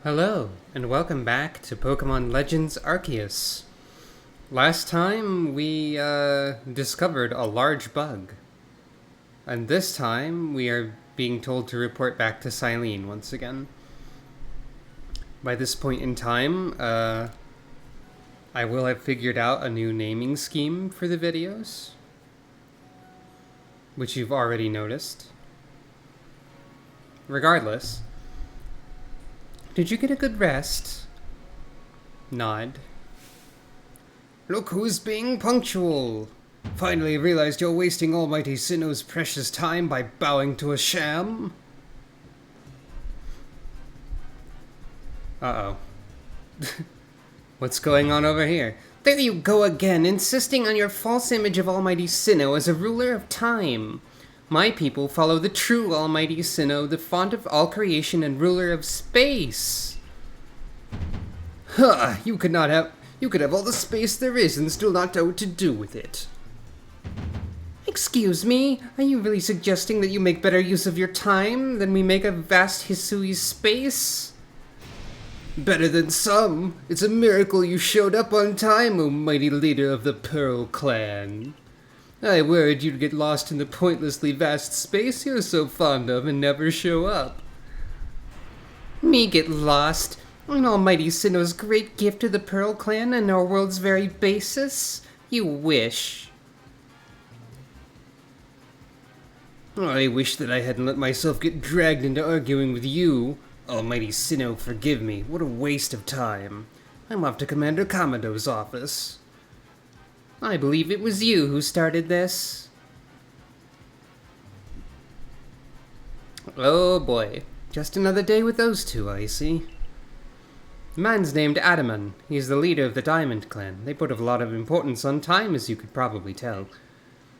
Hello, and welcome back to Pokemon Legends Arceus. Last time we discovered a large bug, and this time we are being told to report back to Silene once again. By this point in time, I will have figured out a new naming scheme for the videos, which you've already noticed. Regardless, did you get a good rest? Nod. Look who's being punctual! Finally realized you're wasting Almighty Sinnoh's precious time by bowing to a sham? Uh-oh. What's going on over here? There you go again, insisting on your false image of Almighty Sinnoh as a ruler of time. My people follow the true Almighty Sinnoh, the font of all creation and ruler of space. Huh, you could have all the space there is and still not know what to do with it. Excuse me, are you really suggesting that you make better use of your time than we make of vast Hisui's space? Better than some. It's a miracle you showed up on time, O mighty leader of the Pearl Clan. I worried you'd get lost in the pointlessly vast space you're so fond of and never show up. Me get lost? An Almighty Sinnoh's great gift to the Pearl Clan and our world's very basis? You wish. I wish that I hadn't let myself get dragged into arguing with you. Almighty Sinnoh, forgive me. What a waste of time. I'm off to Commander Kamado's office. I believe it was you who started this. Oh boy. Just another day with those two, I see. The man's named Adaman. He's the leader of the Diamond Clan. They put a lot of importance on time, as you could probably tell.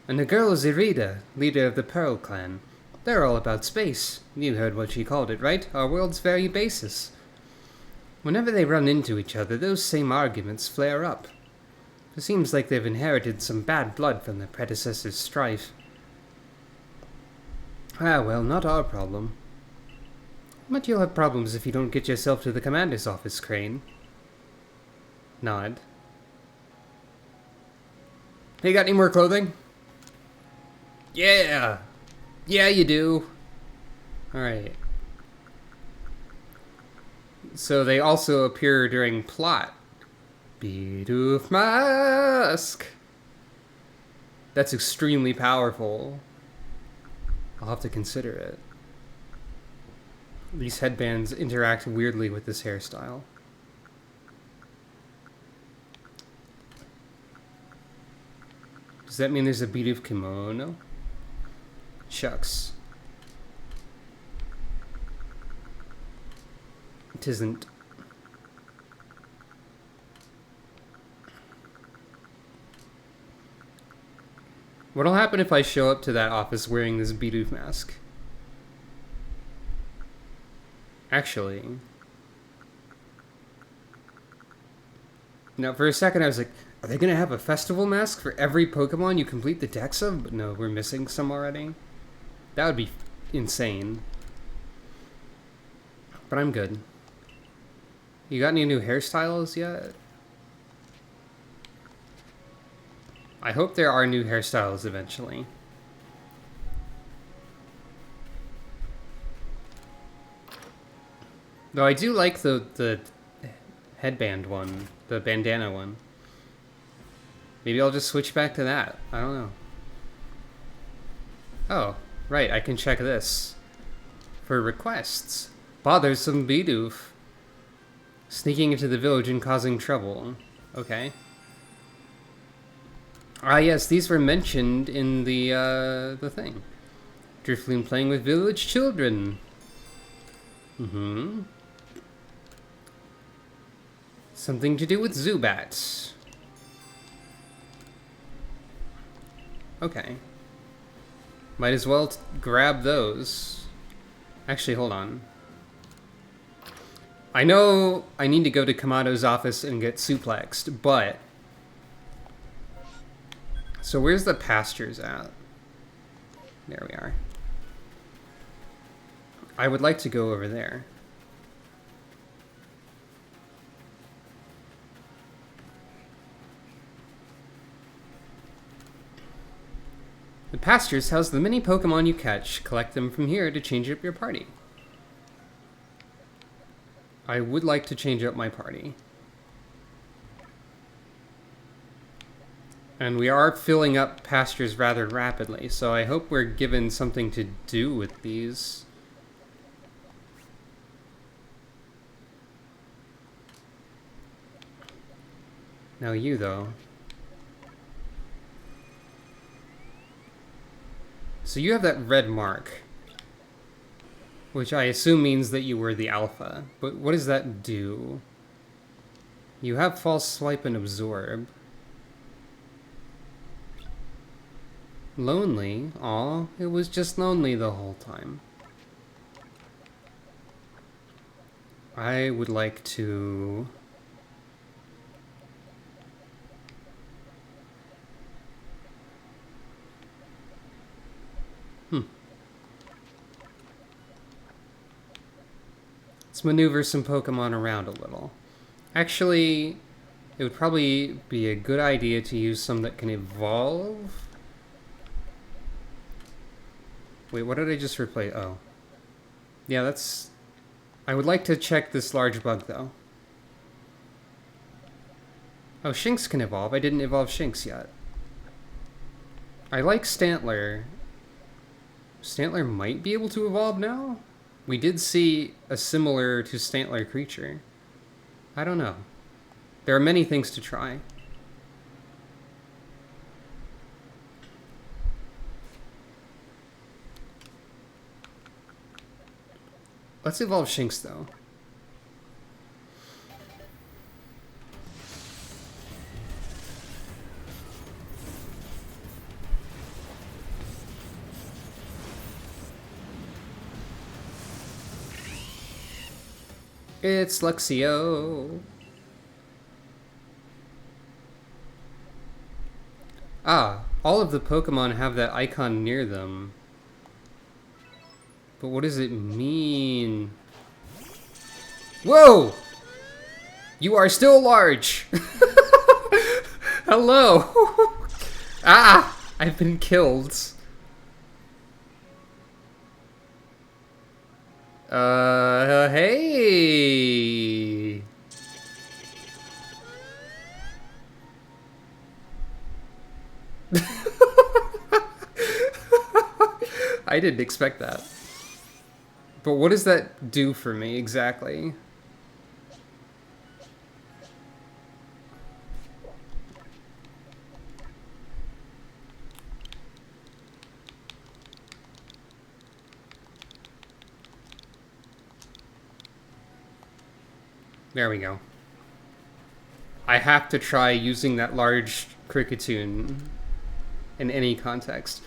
And the girl is Irida, leader of the Pearl Clan. They're all about space. You heard what she called it, right? Our world's very basis. Whenever they run into each other, those same arguments flare up. It seems like they've inherited some bad blood from their predecessors' strife. Ah, well, not our problem. But you'll have problems if you don't get yourself to the commander's office, Crane. Nod. Hey, got any more clothing? Yeah! Yeah, you do. Alright. So they also appear during plot. Bidoof Mask! That's extremely powerful. I'll have to consider it. These headbands interact weirdly with this hairstyle. Does that mean there's a Bidoof kimono? Shucks. It isn't. What'll happen if I show up to that office wearing this Bidoof mask? Actually... Now, for a second I was like, are they gonna have a festival mask for every Pokemon you complete the dex of? But no, we're missing some already. That would be insane. But I'm good. You got any new hairstyles yet? I hope there are new hairstyles eventually. Though I do like the headband one, the bandana one. Maybe I'll just switch back to that. I don't know. Oh, right, I can check this. For requests. Bothersome Bidoof. Sneaking into the village and causing trouble. Okay. Ah yes, these were mentioned in the thing. Drifloon playing with village children. Mm-hmm. Something to do with Zubats. Okay. Might as well grab those. Actually, hold on. I know I need to go to Kamado's office and get suplexed, but... So where's the pastures at? There we are. I would like to go over there. The pastures house the many Pokemon you catch. Collect them from here to change up your party. I would like to change up my party. And we are filling up pastures rather rapidly, so I hope we're given something to do with these. Now you, though. So you have that red mark, which I assume means that you were the alpha. But what does that do? You have false swipe and absorb. Lonely? Aw, it was just lonely the whole time. I would like to... Let's maneuver some Pokemon around a little. Actually, it would probably be a good idea to use some that can evolve. Wait, what did I just replace? Oh. Yeah, that's... I would like to check this large bug, though. Oh, Shinx can evolve. I didn't evolve Shinx yet. I like Stantler. Stantler might be able to evolve now? We did see a similar to Stantler creature. I don't know. There are many things to try. Let's evolve Shinx, though. It's Luxio. Ah, all of the Pokemon have that icon near them. But what does it mean? Whoa! You are still large! Hello! Ah! I've been killed. Hey! I didn't expect that. But what does that do for me exactly? There we go. I have to try using that large Kricketune in any context.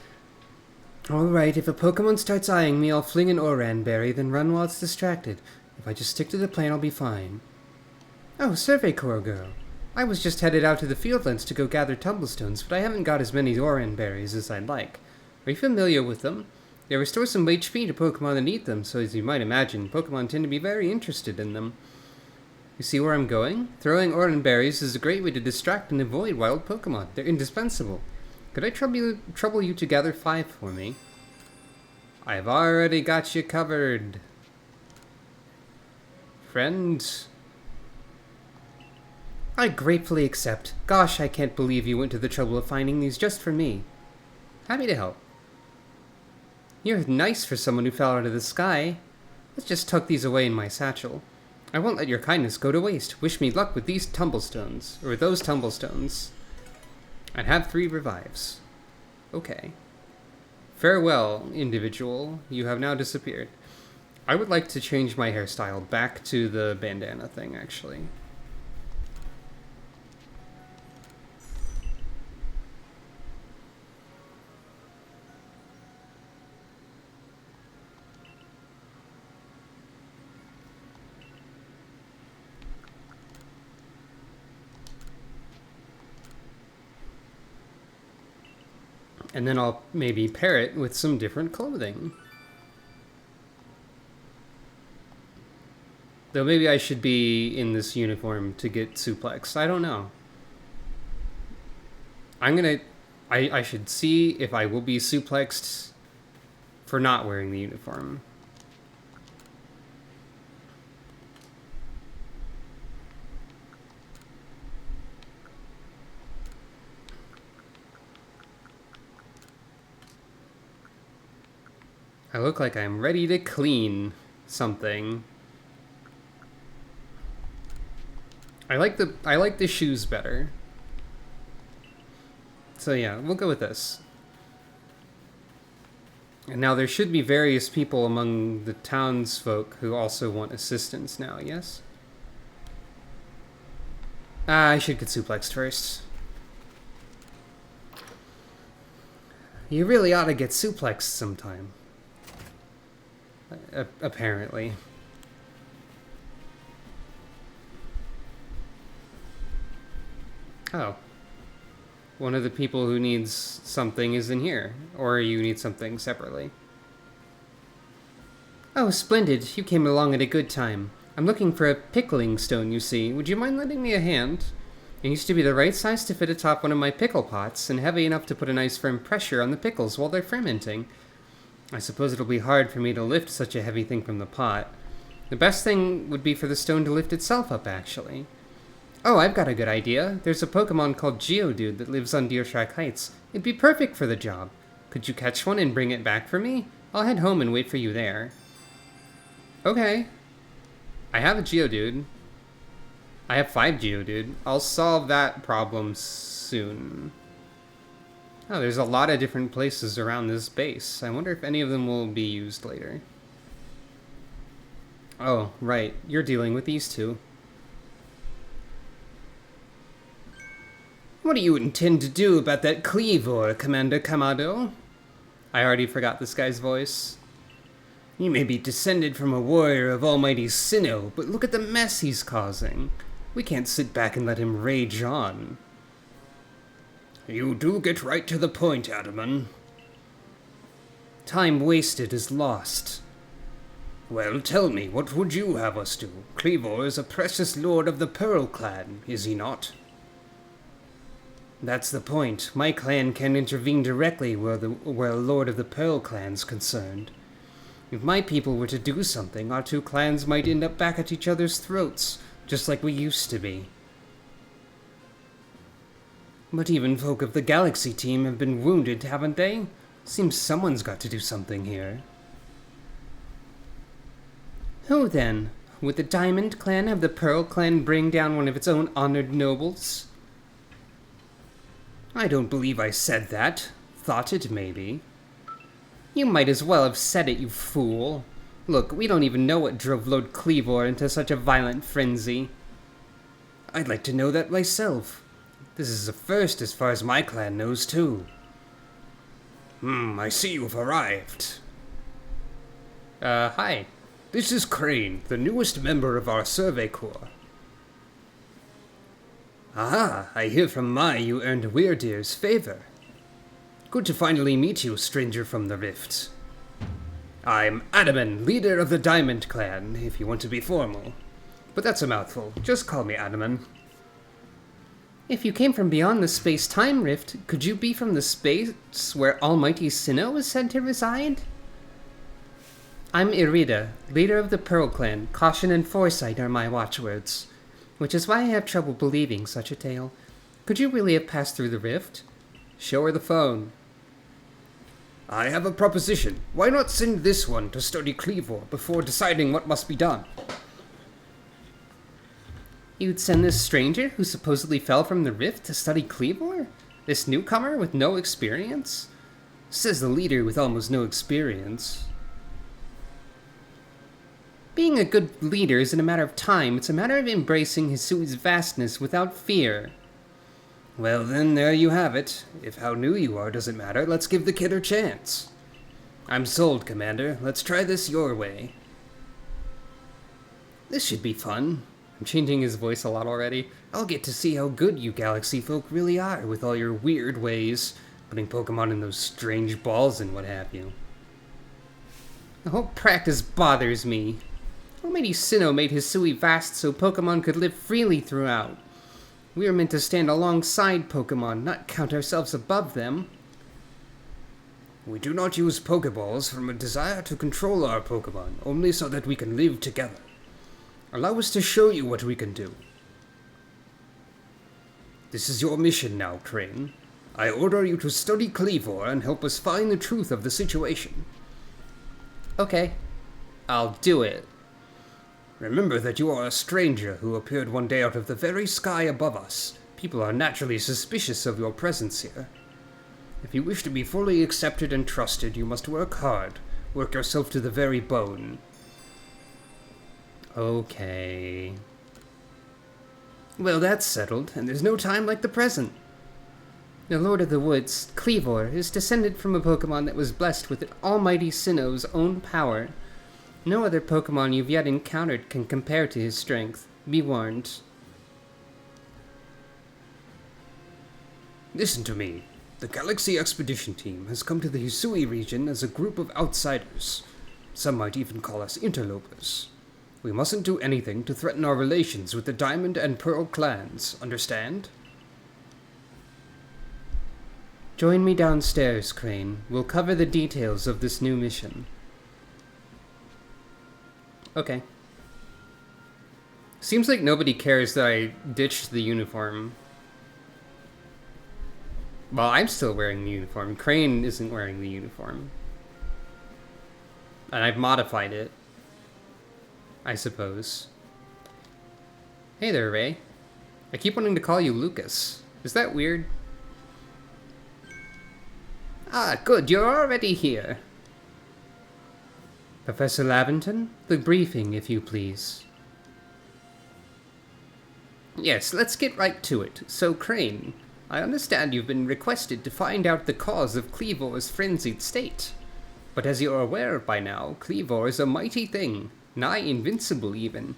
Alright, if a Pokemon starts eyeing me, I'll fling an Oran Berry, then run while it's distracted. If I just stick to the plan, I'll be fine. Oh, Survey Corps girl. I was just headed out to the Fieldlands to go gather Tumblestones, but I haven't got as many Oran Berries as I'd like. Are you familiar with them? They restore some HP to Pokemon that eat them, so as you might imagine, Pokemon tend to be very interested in them. You see where I'm going? Throwing Oran Berries is a great way to distract and avoid wild Pokemon. They're indispensable. Could I trouble you to gather 5 for me? I've already got you covered. Friend. I gratefully accept. Gosh, I can't believe you went to the trouble of finding these just for me. Happy to help. You're nice for someone who fell out of the sky. Let's just tuck these away in my satchel. I won't let your kindness go to waste. Wish me luck with these Tumblestones. Or those Tumblestones. And have 3 revives. Okay. Farewell, individual. You have now disappeared. I would like to change my hairstyle back to the bandana thing, actually. And then I'll maybe pair it with some different clothing. Though maybe I should be in this uniform to get suplexed. I don't know. I'm I should see if I will be suplexed for not wearing the uniform. I look like I'm ready to clean something. I like the shoes better. So yeah, we'll go with this. And now there should be various people among the townsfolk who also want assistance now, yes? I should get suplexed first. You really ought to get suplexed sometime. Apparently. Oh. One of the people who needs something is in here. Or you need something separately. Oh, splendid. You came along at a good time. I'm looking for a pickling stone, you see. Would you mind lending me a hand? It used to be the right size to fit atop one of my pickle pots, and heavy enough to put a nice firm pressure on the pickles while they're fermenting. I suppose it'll be hard for me to lift such a heavy thing from the pot. The best thing would be for the stone to lift itself up, actually. Oh, I've got a good idea. There's a Pokémon called Geodude that lives on Deershark Heights. It'd be perfect for the job. Could you catch one and bring it back for me? I'll head home and wait for you there. Okay. I have a Geodude. I have 5 Geodude. I'll solve that problem soon. Oh, there's a lot of different places around this base. I wonder if any of them will be used later. Oh, right. You're dealing with these two. What do you intend to do about that Cleavor, Commander Kamado? I already forgot this guy's voice. He may be descended from a warrior of almighty Sinnoh, but look at the mess he's causing. We can't sit back and let him rage on. You do get right to the point, Adaman. Time wasted is lost. Well, tell me, what would you have us do? Cleavor is a precious lord of the Pearl Clan, is he not? That's the point. My clan can intervene directly where a lord of the Pearl Clan's concerned. If my people were to do something, our two clans might end up back at each other's throats, just like we used to be. But even folk of the Galaxy team have been wounded, haven't they? Seems someone's got to do something here. Who then? Would the Diamond Clan have the Pearl Clan bring down one of its own honored nobles? I don't believe I said that. Thought it, maybe. You might as well have said it, you fool. Look, we don't even know what drove Lord Cleavor into such a violent frenzy. I'd like to know that myself. This is a first as far as my clan knows, too. I see you've arrived. Hi. This is Crane, the newest member of our Survey Corps. Ah, I hear from Mai you earned Weirdeer's favor. Good to finally meet you, stranger from the Rift. I'm Adaman, leader of the Diamond Clan, if you want to be formal. But that's a mouthful. Just call me Adaman. If you came from beyond the space-time rift, could you be from the space where Almighty Sinnoh is said to reside? I'm Irida, leader of the Pearl Clan. Caution and foresight are my watchwords. Which is why I have trouble believing such a tale. Could you really have passed through the rift? Show her the phone. I have a proposition. Why not send this one to study Cleavor before deciding what must be done? You'd send this stranger who supposedly fell from the rift to study Cleavor? This newcomer with no experience? Says the leader with almost no experience. Being a good leader isn't a matter of time, it's a matter of embracing Hisui's vastness without fear. Well then, there you have it. If how new you are doesn't matter, let's give the kid her chance. I'm sold, Commander. Let's try this your way. This should be fun. I'm changing his voice a lot already. I'll get to see how good you Galaxy folk really are with all your weird ways, putting Pokemon in those strange balls and what have you. The whole practice bothers me. Almighty Sinnoh made Hisui vast so Pokemon could live freely throughout. We are meant to stand alongside Pokémon, not count ourselves above them. We do not use Pokeballs from a desire to control our Pokémon, only so that we can live together. Allow us to show you what we can do. This is your mission now, Crane. I order you to study Cleavor and help us find the truth of the situation. Okay, I'll do it. Remember that you are a stranger who appeared one day out of the very sky above us. People are naturally suspicious of your presence here. If you wish to be fully accepted and trusted, you must work hard. Work yourself to the very bone. Okay. Well, that's settled, and there's no time like the present. The Lord of the Woods, Cleavor, is descended from a Pokemon that was blessed with Almighty Sinnoh's own power. No other Pokemon you've yet encountered can compare to his strength. Be warned. Listen to me. The Galaxy Expedition Team has come to the Hisui region as a group of outsiders. Some might even call us interlopers. We mustn't do anything to threaten our relations with the Diamond and Pearl clans, understand? Join me downstairs, Crane. We'll cover the details of this new mission. Okay. Seems like nobody cares that I ditched the uniform. Well, I'm still wearing the uniform. Crane isn't wearing the uniform. And I've modified it, I suppose. Hey there, Ray. I keep wanting to call you Lucas. Is that weird? Ah, good, you're already here. Professor Lavington, the briefing, if you please. Yes, let's get right to it. So, Crane, I understand you've been requested to find out the cause of Cleavor's frenzied state. But as you're aware by now, Cleavor is a mighty thing, nigh invincible even.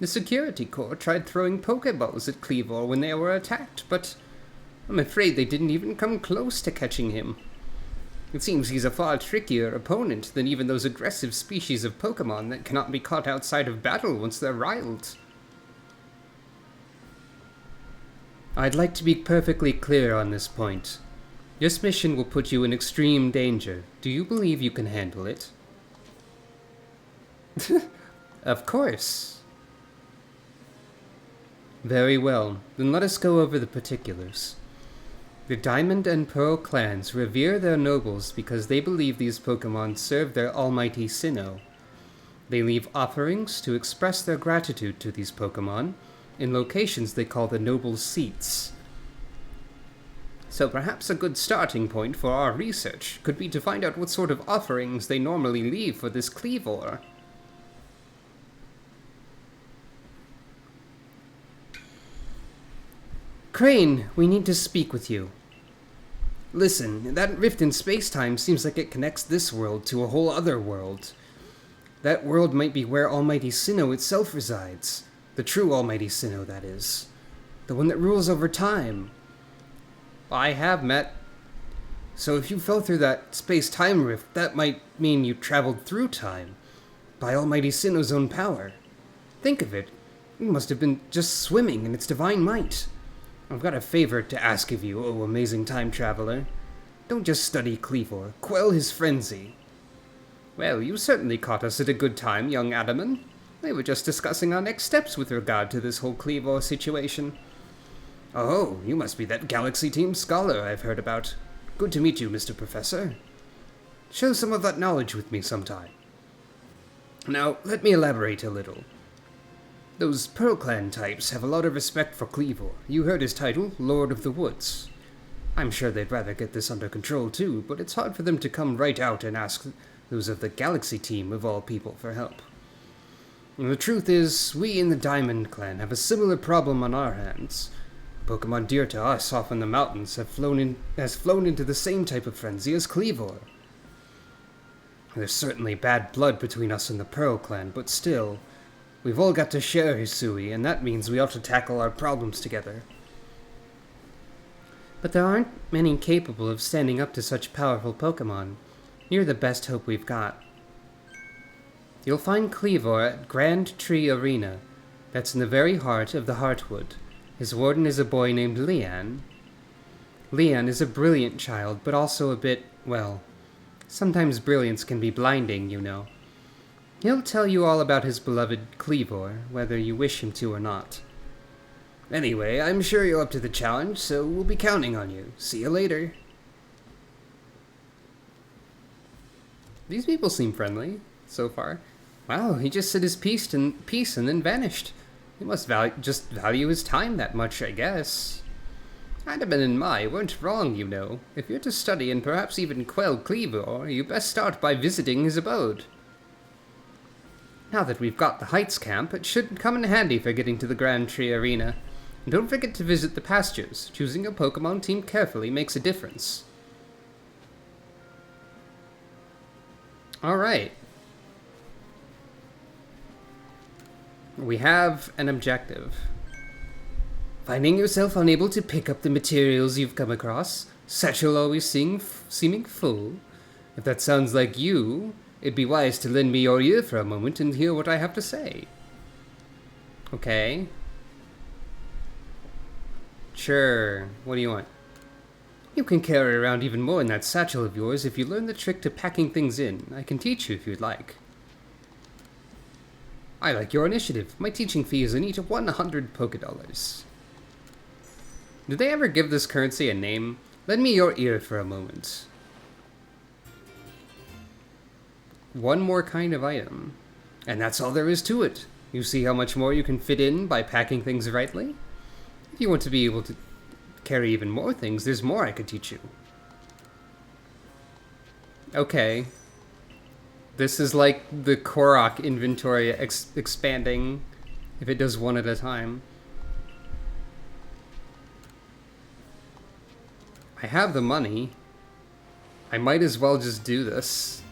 The Security Corps tried throwing Pokeballs at Cleavor when they were attacked, but I'm afraid they didn't even come close to catching him. It seems he's a far trickier opponent than even those aggressive species of Pokemon that cannot be caught outside of battle once they're riled. I'd like to be perfectly clear on this point. This mission will put you in extreme danger. Do you believe you can handle it? Of course. Very well, then let us go over the particulars. The Diamond and Pearl clans revere their nobles because they believe these Pokemon serve their almighty Sinnoh. They leave offerings to express their gratitude to these Pokemon in locations they call the noble seats. So perhaps a good starting point for our research could be to find out what sort of offerings they normally leave for this Cleavor. Crane, we need to speak with you. Listen, that rift in space-time seems like it connects this world to a whole other world. That world might be where Almighty Sinnoh itself resides. The true Almighty Sinnoh, that is. The one that rules over time. I have met. So if you fell through that space-time rift, that might mean you traveled through time. By Almighty Sinnoh's own power. Think of it. You must have been just swimming in its divine might. I've got a favor to ask of you, O amazing time traveler. Don't just study Cleavor. Quell his frenzy. Well, you certainly caught us at a good time, young Adaman. We were just discussing our next steps with regard to this whole Cleavor situation. Oh, you must be that Galaxy Team scholar I've heard about. Good to meet you, Mr. Professor. Share some of that knowledge with me sometime. Now, let me elaborate a little. Those Pearl Clan types have a lot of respect for Cleavor. You heard his title, Lord of the Woods. I'm sure they'd rather get this under control too, but it's hard for them to come right out and ask those of the Galaxy Team, of all people, for help. And the truth is, we in the Diamond Clan have a similar problem on our hands. Pokemon dear to us off in the mountains has flown into the same type of frenzy as Cleavor. There's certainly bad blood between us and the Pearl Clan, but still, we've all got to share Hisui, and that means we ought to tackle our problems together. But there aren't many capable of standing up to such powerful Pokemon. You're the best hope we've got. You'll find Cleavor at Grand Tree Arena. That's in the very heart of the Heartwood. His warden is a boy named Leanne. Leanne is a brilliant child, but also a bit, well, sometimes brilliance can be blinding, you know. He'll tell you all about his beloved Cleavor, whether you wish him to or not. Anyway, I'm sure you're up to the challenge, so we'll be counting on you. See you later. These people seem friendly, so far. Wow, he just said his piece and then vanished. He must just value his time that much, I guess. Adaman and Mai weren't wrong, you know. If you're to study and perhaps even quell Cleavor, you best start by visiting his abode. Now that we've got the Heights camp, it should come in handy for getting to the Grand Tree Arena. And don't forget to visit the pastures. Choosing a Pokémon team carefully makes a difference. Alright. We have an objective. Finding yourself unable to pick up the materials you've come across, satchel always seeming full. If that sounds like you, it'd be wise to lend me your ear for a moment and hear what I have to say. Okay. Sure. What do you want? You can carry around even more in that satchel of yours if you learn the trick to packing things in. I can teach you if you'd like. I like your initiative. My teaching fee is a neat 100 Pokédollars. Did they ever give this currency a name? Lend me your ear for a moment. One more kind of item. And that's all there is to it. You see how much more you can fit in by packing things rightly? If you want to be able to carry even more things, there's more I could teach you. Okay. This is like the Korok inventory expanding if it does one at a time. I have the money. I might as well just do this.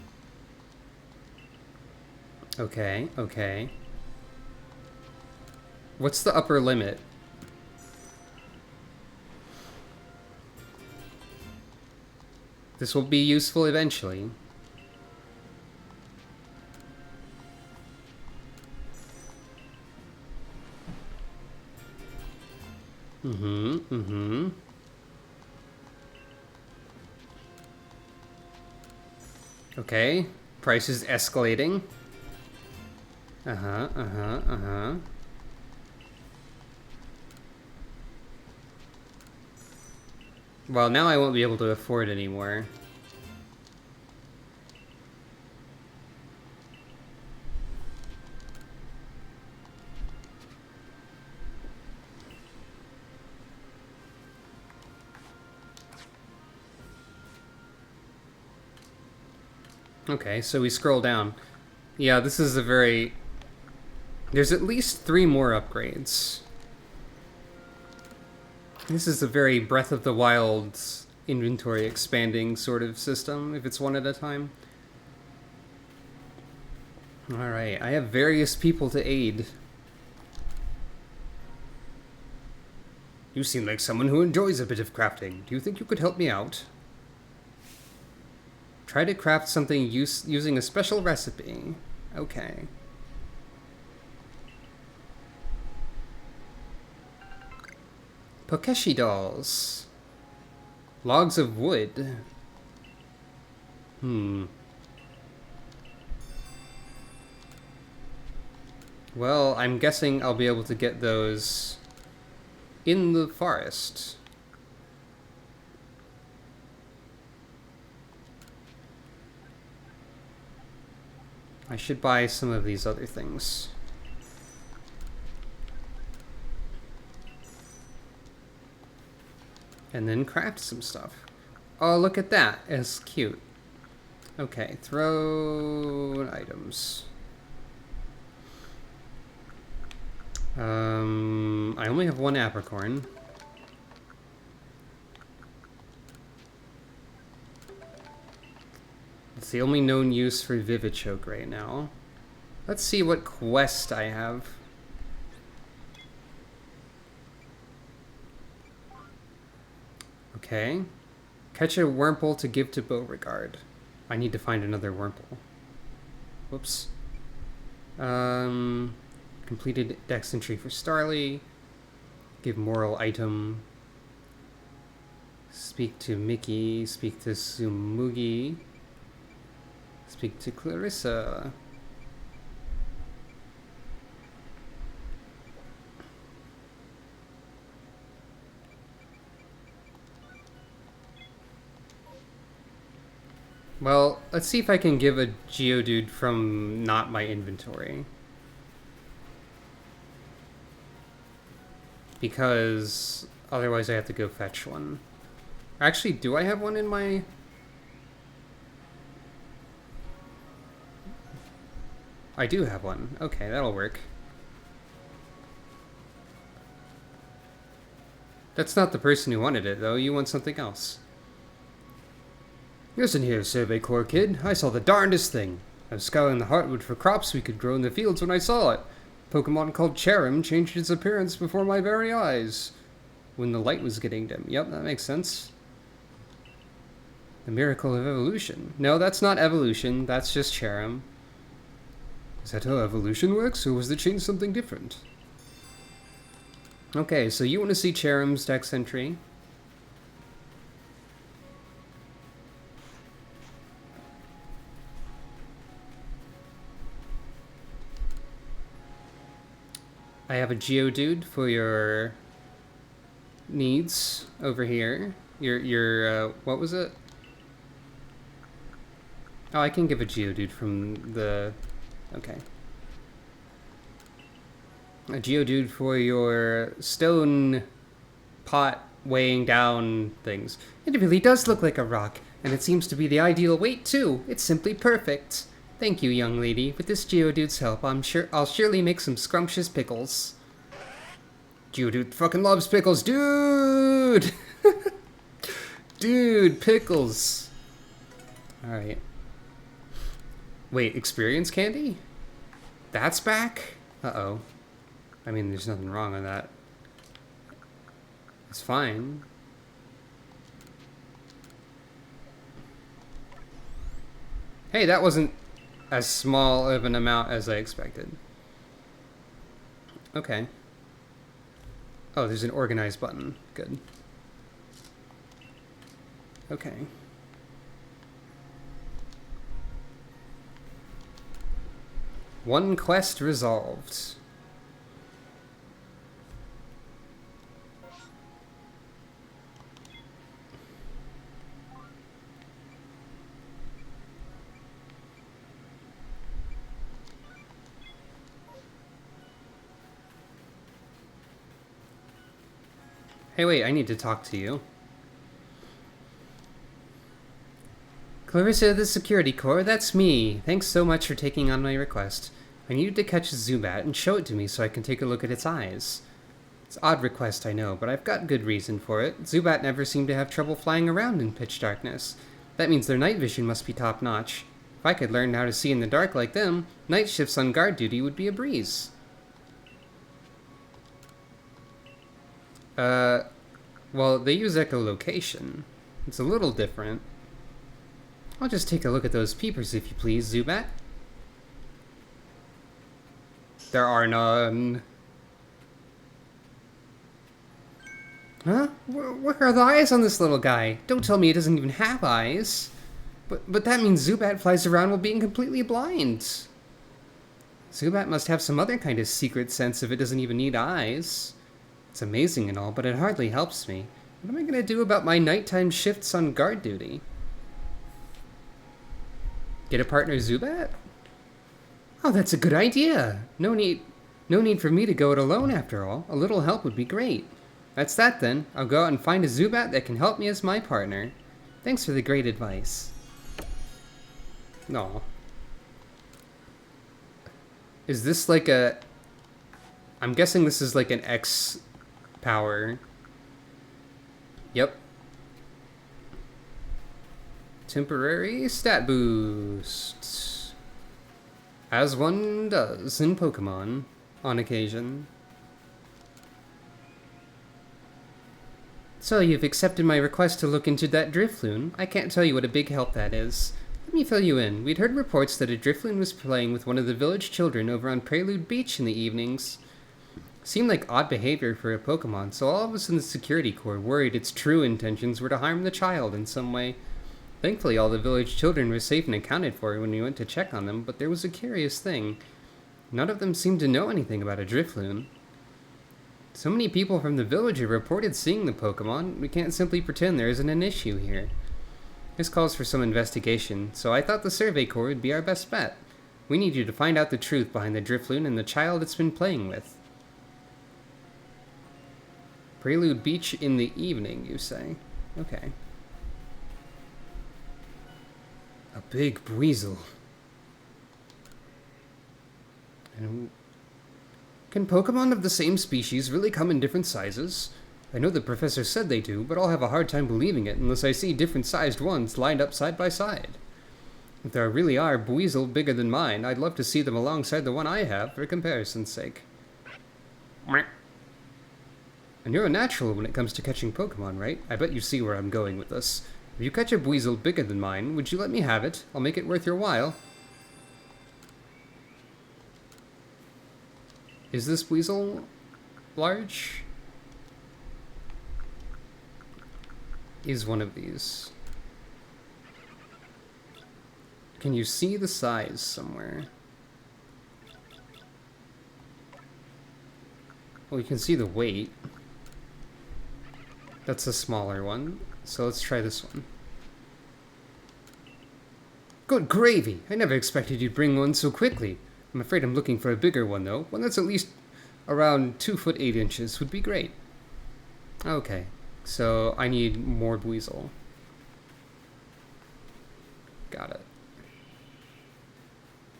Okay, okay. What's the upper limit? This will be useful eventually. Okay, price is escalating. Well, now I won't be able to afford it anymore. Okay, so we scroll down. Yeah, this is a very... There's at least 3 more upgrades. This is a very Breath of the Wild inventory expanding sort of system, if it's one at a time. Alright, I have various people to aid. You seem like someone who enjoys a bit of crafting. Do you think you could help me out? Try to craft something using a special recipe. Okay. Pokeshi dolls. Logs of wood. Well, I'm guessing I'll be able to get those in the forest. I should buy some of these other things. And then craft some stuff. Oh, look at that. It's cute. Okay, throw items. I only have 1 apricorn. It's the only known use for Vivichoke right now. Let's see what quest I have. Okay. Catch a Wurmple to give to Beauregard. I need to find another Wurmple. Whoops. Completed Dex entry for Starly. Give moral item. Speak to Mickey. Speak to Sumugi. Speak to Clarissa. Well, let's see if I can give a Geodude from not my inventory. Because otherwise I have to go fetch one. Actually, do I have one in my... I do have one. Okay, that'll work. That's not the person who wanted it, though. You want something else. Listen here, Survey Corps kid. I saw the darndest thing. I was scouring the heartwood for crops we could grow in the fields when I saw it. Pokemon called Cherim changed its appearance before my very eyes. When the light was getting dim. Yep, that makes sense. The miracle of evolution. No, that's not evolution. That's just Cherim. Is that how evolution works, or was the change something different? Okay, so you want to see Cherim's dex entry. I have a Geodude for your needs over here. Your what was it? Oh, I can give a Geodude from the... Okay. A Geodude for your stone pot weighing down things. It really does look like a rock, and it seems to be the ideal weight, too. It's simply perfect. Thank you, young lady. With this Geodude's help, I'll surely make some scrumptious pickles. Geodude fucking loves pickles, dude! Dude, pickles. Alright. Wait, experience candy? That's back? Uh-oh. I mean, there's nothing wrong with that. It's fine. Hey, that wasn't as small of an amount as I expected. Okay. Oh, there's an organize button. Good. Okay. One quest resolved. Hey, wait, I need to talk to you. Clarissa of the Security Corps, that's me. Thanks so much for taking on my request. I needed to catch a Zubat and show it to me so I can take a look at its eyes. It's an odd request, I know, but I've got good reason for it. Zubat never seemed to have trouble flying around in pitch darkness. That means their night vision must be top-notch. If I could learn how to see in the dark like them, night shifts on guard duty would be a breeze. Well, they use echolocation. It's a little different. I'll just take a look at those peepers, if you please, Zubat. There are none. Huh? Where are the eyes on this little guy? Don't tell me it doesn't even have eyes. But that means Zubat flies around while being completely blind. Zubat must have some other kind of secret sense if it doesn't even need eyes. It's amazing and all, but it hardly helps me. What am I going to do about my nighttime shifts on guard duty? Get a partner Zubat? Oh, that's a good idea. No need for me to go it alone after all. A little help would be great. That's that then. I'll go out and find a Zubat that can help me as my partner. Thanks for the great advice. Aw. Is this like a... I'm guessing this is like an X power. Yep. Temporary stat boost. As one does in Pokemon, on occasion. So you've accepted my request to look into that Drifloon. I can't tell you what a big help that is. Let me fill you in. We'd heard reports that a Drifloon was playing with one of the village children over on Prelude Beach in the evenings. Seemed like odd behavior for a Pokemon, so all of us in the security corps worried its true intentions were to harm the child in some way. Thankfully, all the village children were safe and accounted for when we went to check on them, but there was a curious thing. None of them seemed to know anything about a Drifloon. So many people from the village have reported seeing the Pokemon, we can't simply pretend there isn't an issue here. This calls for some investigation, so I thought the Survey Corps would be our best bet. We need you to find out the truth behind the Drifloon and the child it's been playing with. Prelude Beach in the evening, you say? Okay. A big Buizel. And can Pokemon of the same species really come in different sizes? I know the professor said they do, but I'll have a hard time believing it unless I see different sized ones lined up side by side. If there really are Buizel bigger than mine, I'd love to see them alongside the one I have for comparison's sake. And you're a natural when it comes to catching Pokemon, right? I bet you see where I'm going with this. If you catch a Buizel bigger than mine, would you let me have it? I'll make it worth your while. Is this Buizel large? Is one of these. Can you see the size somewhere? Well, you can see the weight. That's a smaller one, so let's try this one. Good gravy! I never expected you'd bring one so quickly. I'm afraid I'm looking for a bigger one, though. One that's at least around 2 foot 8 inches would be great. Okay, so I need more Buizel. Got it.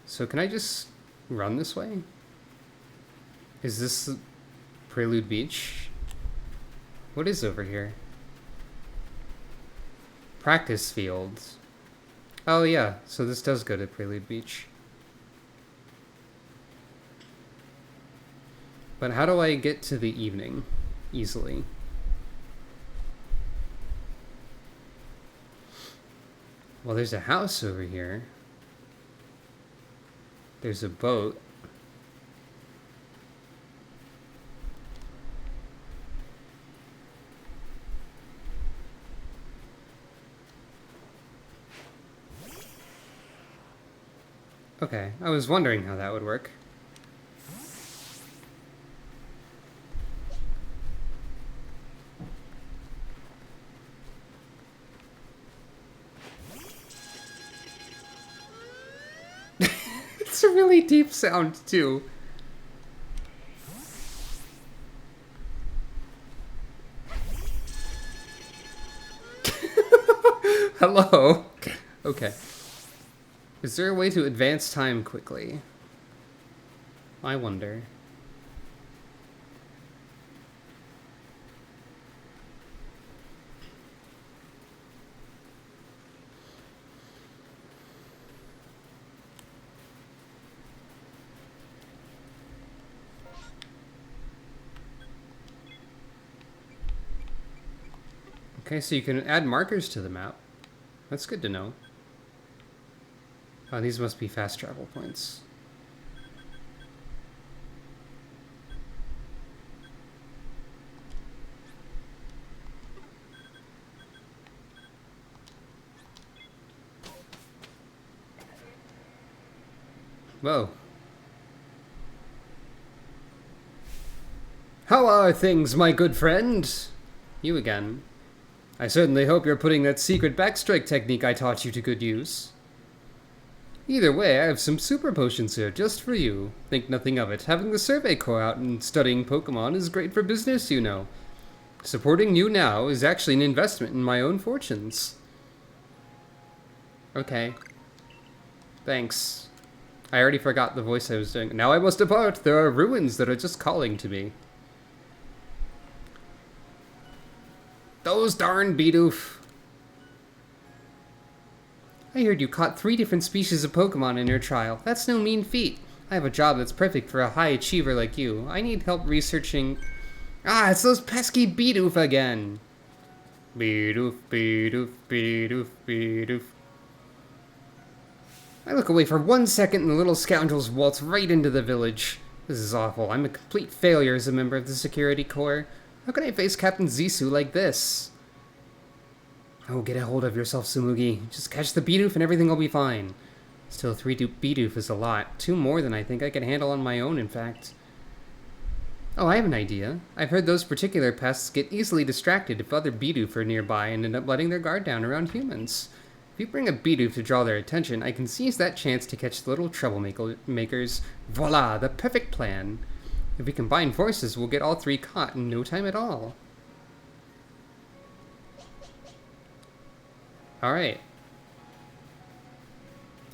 So can I just run this way? Is this Prelude Beach? What is over here? Practice fields. Oh yeah, so this does go to Prelude Beach. But how do I get to the evening easily? Well, there's a house over here. There's a boat. Okay, I was wondering how that would work. It's a really deep sound, too. Hello. Okay. Is there a way to advance time quickly? I wonder. Okay, so you can add markers to the map. That's good to know. Oh, these must be fast travel points. Whoa. How are things, my good friend? You again. I certainly hope you're putting that secret backstrike technique I taught you to good use. Either way, I have some super potions here just for you. Think nothing of it. Having the Survey Corps out and studying Pokemon is great for business, you know. Supporting you now is actually an investment in my own fortunes. Okay. Thanks. I already forgot the voice I was doing. Now I must depart. There are ruins that are just calling to me. Those darn Bidoof. I heard you caught 3 different species of Pokemon in your trial. That's no mean feat. I have a job that's perfect for a high achiever like you. I need help researching... Ah, it's those pesky Bidoof again. Bidoof, Bidoof, Bidoof, Bidoof. I look away for 1 second and the little scoundrels waltz right into the village. This is awful. I'm a complete failure as a member of the security corps. How can I face Captain Zisu like this? Oh, get a hold of yourself, Sumugi. Just catch the Bidoof and everything will be fine. Still, 3 Bidoof is a lot. 2 more than I think I can handle on my own, in fact. Oh, I have an idea. I've heard those particular pests get easily distracted if other Bidoof are nearby and end up letting their guard down around humans. If you bring a Bidoof to draw their attention, I can seize that chance to catch the little troublemakers. Voila, the perfect plan. If we combine forces, we'll get all 3 caught in no time at all. Alright.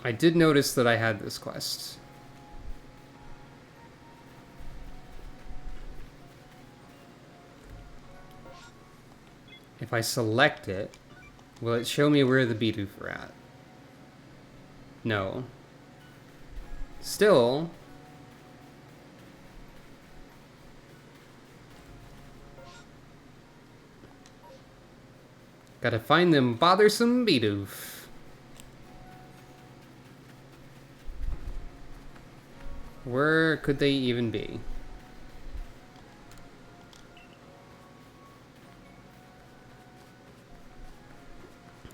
I did notice that I had this quest. If I select it, will it show me where the Bidoof are at? No. Still, gotta find them bothersome Bidoof. Where could they even be?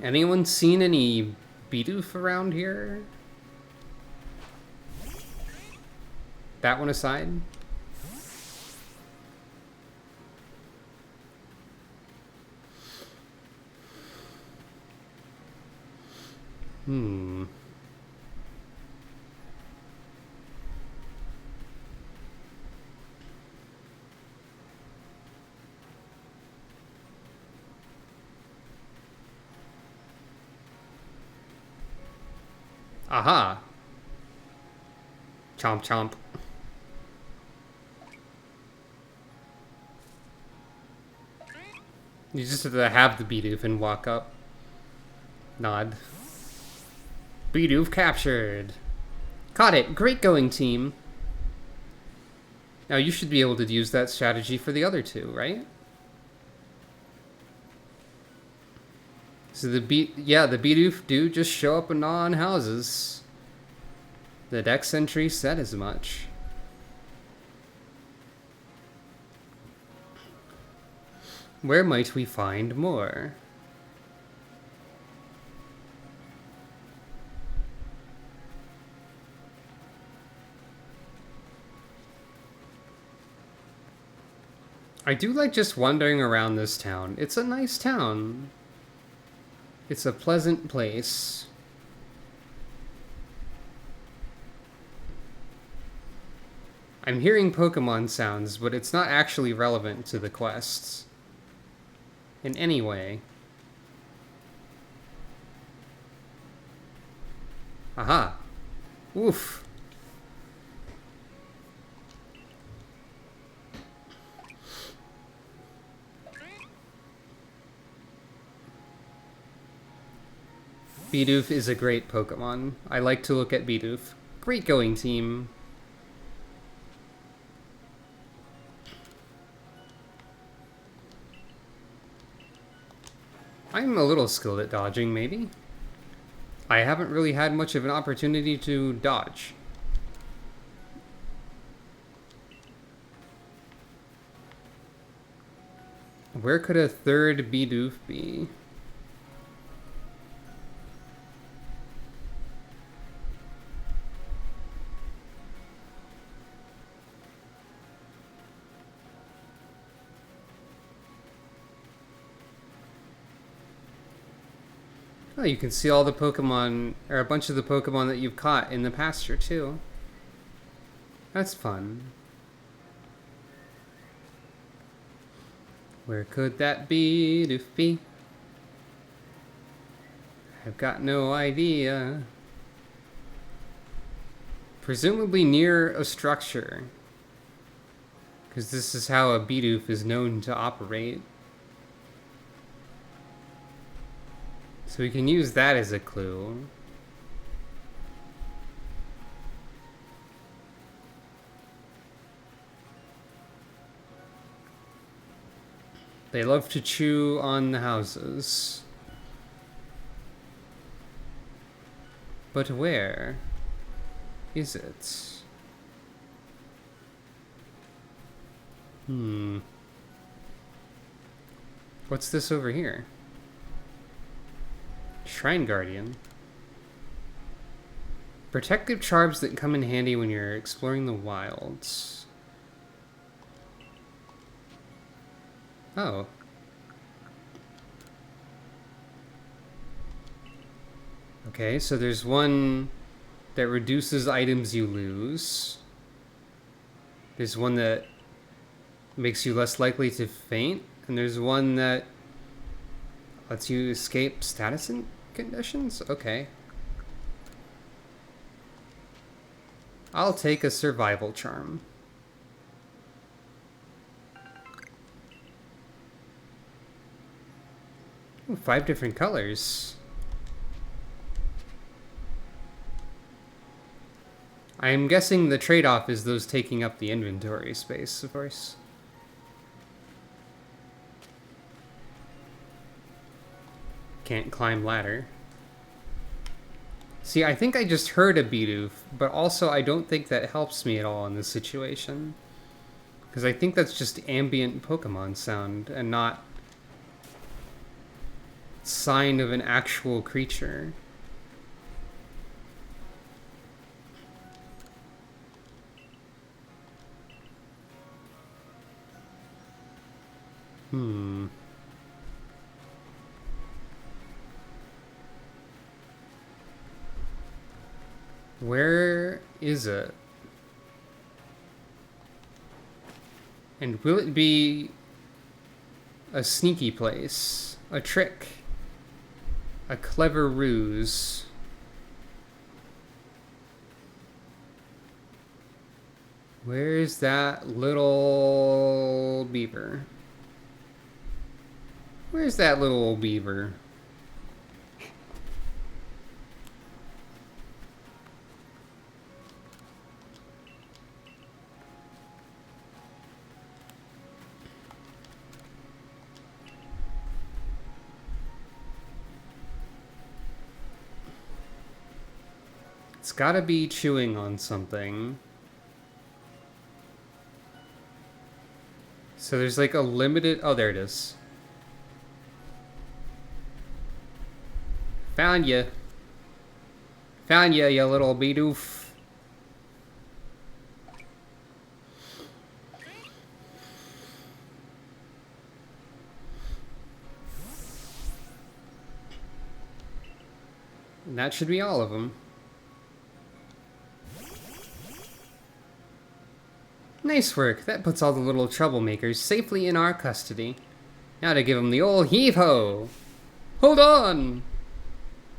Anyone seen any Bidoof around here? That one aside? Aha! Chomp chomp. You just have to have the Bidoof and walk up. Nod. Bidoof captured. Caught it! Great going, team! Now you should be able to use that strategy for the other 2, right? So the Bidoof do just show up and gnaw on houses. The dex entry said as much. Where might we find more? I do like just wandering around this town. It's a nice town. It's a pleasant place. I'm hearing Pokemon sounds, but it's not actually relevant to the quests in any way. Aha. Oof. Bidoof is a great Pokemon. I like to look at Bidoof. Great going, team. I'm a little skilled at dodging, maybe. I haven't really had much of an opportunity to dodge. Where could a 3rd Bidoof be? Oh, you can see all the Pokemon, or a bunch of the Pokemon that you've caught in the pasture, too. That's fun. Where could that Bidoof be? I've got no idea. Presumably near a structure. Because this is how a Bidoof is known to operate. So we can use that as a clue. They love to chew on the houses. But where is it? What's this over here? Shrine Guardian. Protective charms that come in handy when you're exploring the wilds. Oh. Okay, so there's one that reduces items you lose. There's one that makes you less likely to faint. And there's one that lets you escape status conditions? Okay. I'll take a survival charm. Ooh, 5 different colors. I'm guessing the trade-off is those taking up the inventory space, of course. Can't climb ladder. See, I think I just heard a Bidoof, but also I don't think that helps me at all in this situation. Because I think that's just ambient Pokemon sound and not sign of an actual creature. Where is it? And will it be a sneaky place? A trick? A clever ruse? Where's that little beaver? Where's that little beaver? It's gotta be chewing on something. So there's like a limited... Oh, there it is. Found you. Found you, you little Bidoof. And that should be all of them. Nice work. That puts all the little troublemakers safely in our custody. Now to give them the old heave-ho. Hold on!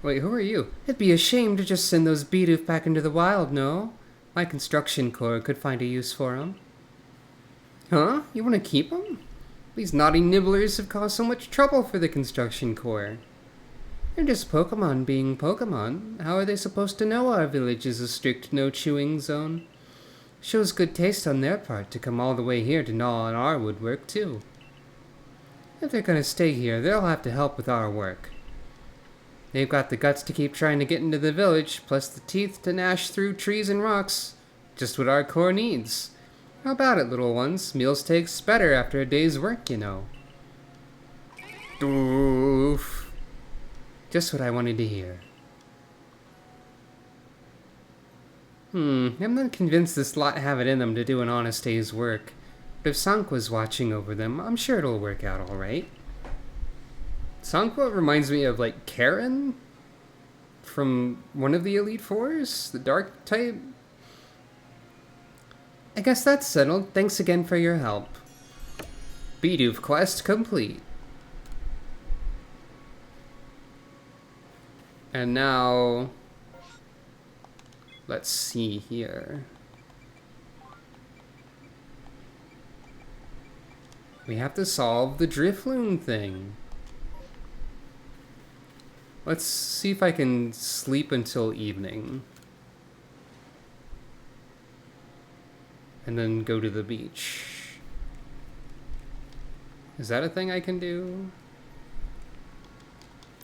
Wait, who are you? It'd be a shame to just send those Bidoof back into the wild, no? My construction corps could find a use for them. Huh? You want to keep them? These naughty nibblers have caused so much trouble for the construction corps. They're just Pokemon being Pokemon. How are they supposed to know our village is a strict no-chewing zone? Shows good taste on their part to come all the way here to gnaw on our woodwork, too. If they're gonna stay here, they'll have to help with our work. They've got the guts to keep trying to get into the village, plus the teeth to gnash through trees and rocks. Just what our corps needs. How about it, little ones? Meals tastes better after a day's work, you know. Oof. Just what I wanted to hear. I'm not convinced this lot have it in them to do an honest day's work. But if Sanqua's watching over them, I'm sure it'll work out alright. Sanqua reminds me of, like, Karen? From one of the Elite Fours? The Dark type? I guess that's settled. Thanks again for your help. Bidoof quest complete. And now... let's see here. We have to solve the Drifloon thing. Let's see if I can sleep until evening. And then go to the beach. Is that a thing I can do?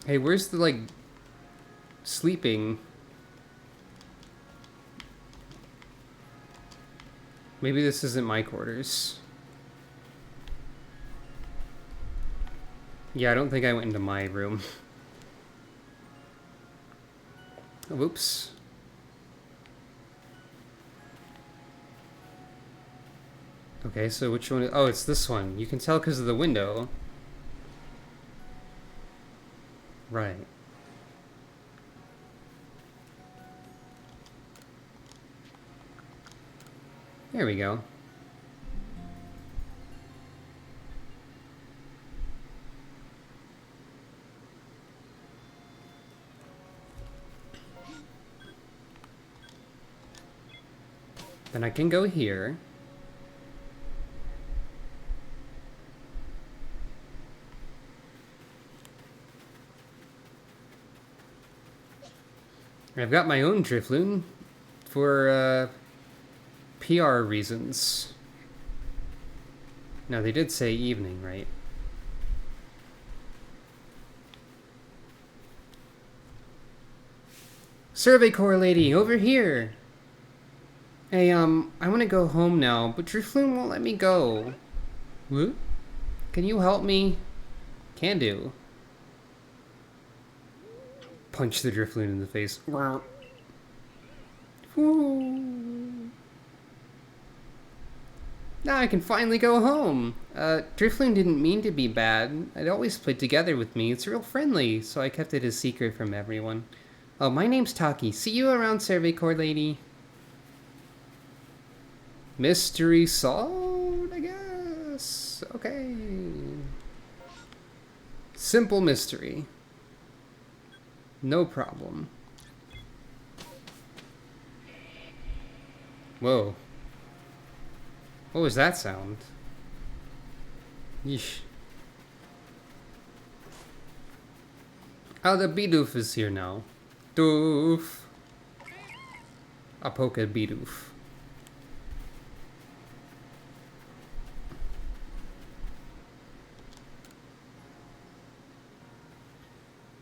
Hey, where's the, like, sleeping? Maybe this isn't my quarters. Yeah, I don't think I went into my room. Whoops. Okay, so which one? Oh, it's this one. You can tell because of the window. Right. There we go. Then I can go here. I've got my own Drifloon for PR reasons. Now, they did say evening, right? Survey Corps lady, over here! Hey, I want to go home now, but Drifloon won't let me go. What? Can you help me? Can do. Punch the Drifloon in the face. Now I can finally go home. Drifloon didn't mean to be bad. It always played together with me. It's real friendly, so I kept it a secret from everyone. Oh, my name's Taki. See you around, Survey Corps lady. Mystery solved, I guess. Okay. Simple mystery. No problem. Whoa. What was that sound? Yeesh. Oh, the Bidoof is here now. Doof. A Poke Bidoof.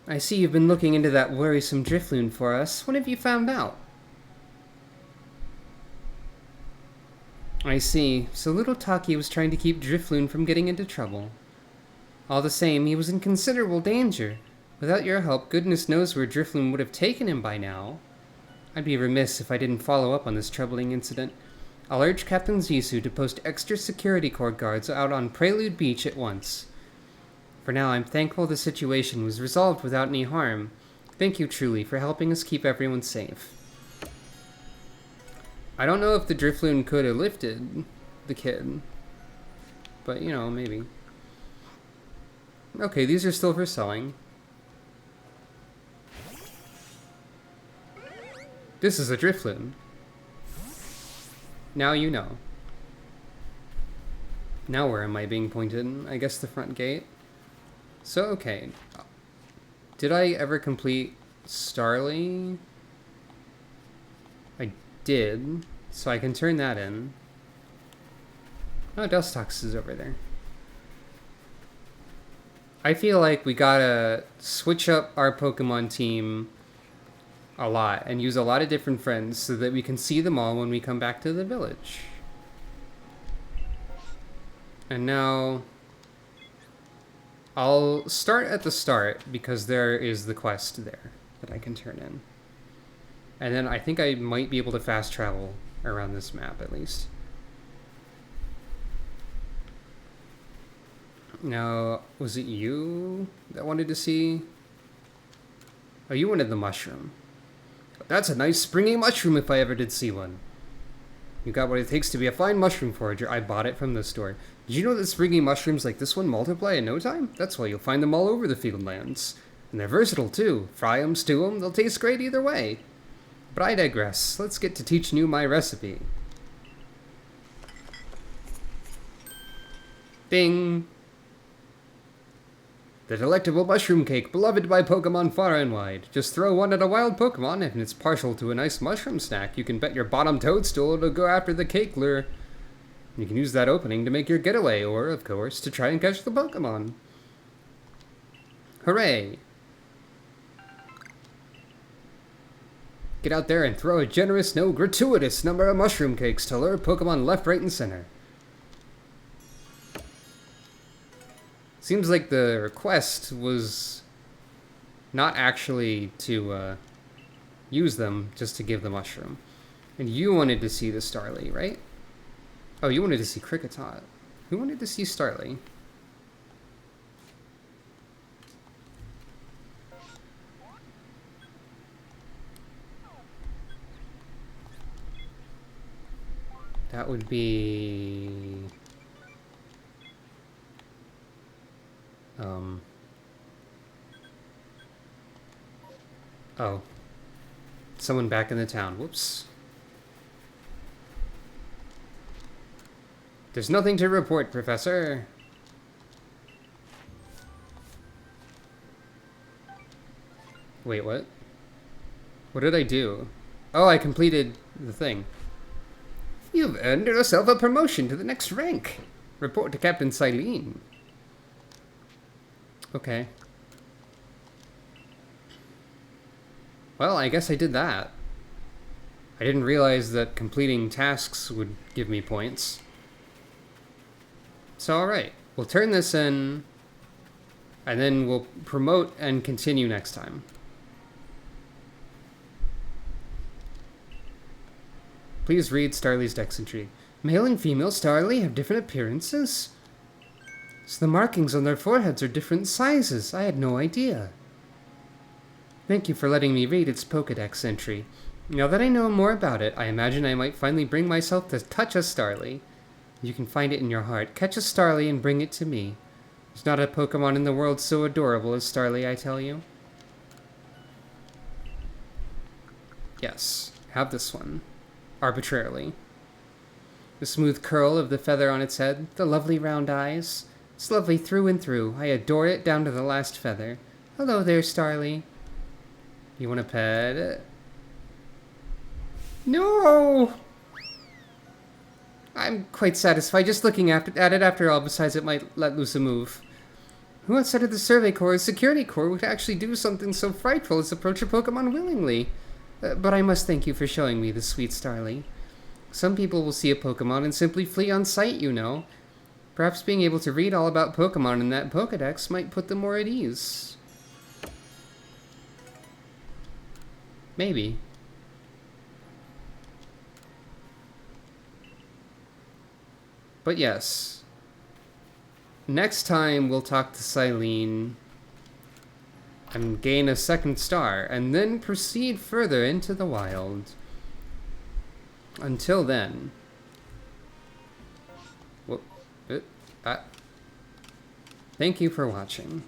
I see you've been looking into that worrisome Drifloon for us. What have you found out? I see. So little Taki was trying to keep Drifloon from getting into trouble. All the same, he was in considerable danger. Without your help, goodness knows where Drifloon would have taken him by now. I'd be remiss if I didn't follow up on this troubling incident. I'll urge Captain Zissou to post extra security corps guards out on Prelude Beach at once. For now, I'm thankful the situation was resolved without any harm. Thank you truly for helping us keep everyone safe. I don't know if the Drifloon could have lifted the kid, but you know, maybe. Okay, these are still for selling. This is a Drifloon. Now you know. Now where am I being pointed? I guess the front gate. So, okay. Did I ever complete Starly? I did. So I can turn that in. Oh, Dustox is over there. I feel like we gotta switch up our Pokemon team a lot and use a lot of different friends so that we can see them all when we come back to the village. And now I'll start at the start because there is the quest there that I can turn in. And then I think I might be able to fast travel around this map at least. Now, was it you that wanted to see? Oh, you wanted the mushroom. That's a nice springy mushroom if I ever did see one. You got what it takes to be a fine mushroom forager. I bought it from the store. Did you know that springy mushrooms like this one multiply in no time? That's why you'll find them all over the Fieldlands. And they're versatile too. Fry them, stew them, they'll taste great either way. But I digress. Let's get to teaching you my recipe. Ding! The delectable mushroom cake, beloved by Pokemon far and wide. Just throw one at a wild Pokemon, and it's partial to a nice mushroom snack. You can bet your bottom toadstool to go after the cake lure. You can use that opening to make your getaway, or, of course, to try and catch the Pokemon. Hooray! Get out there and throw a generous, no gratuitous number of mushroom cakes to lure Pokemon left, right, and center. Seems like the request was not actually to use them, just to give the mushroom. And you wanted to see the Starly, right? Oh, you wanted to see Cricketot. Who wanted to see Starly? That would be... Oh. Someone back in the town. Whoops. There's nothing to report, Professor. Wait, what? What did I do? Oh, I completed the thing. You've earned yourself a promotion to the next rank. Report to Captain Silene. Okay. Well, I guess I did that. I didn't realize that completing tasks would give me points. So, alright. We'll turn this in, and then we'll promote and continue next time. Please read Starly's dex entry. Male and female Starly have different appearances? So the markings on their foreheads are different sizes. I had no idea. Thank you for letting me read its Pokédex entry. Now that I know more about it, I imagine I might finally bring myself to touch a Starly. You can find it in your heart. Catch a Starly and bring it to me. There's not a Pokemon in the world so adorable as Starly, I tell you. Yes, have this one. Arbitrarily. The smooth curl of the feather on its head, the lovely round eyes. It's lovely through and through. I adore it down to the last feather. Hello there, Starly. You want to pet it? No! I'm quite satisfied just looking at it after all, besides it might let loose a move. Who outside of the Survey Corps' Security Corps would actually do something so frightful as approach a Pokemon willingly? But I must thank you for showing me the sweet Starly. Some people will see a Pokemon and simply flee on sight, you know. Perhaps being able to read all about Pokemon in that Pokédex might put them more at ease. Maybe. But yes. Next time we'll talk to Silene and gain a second star, and then proceed further into the wild. Until then... Thank you for watching.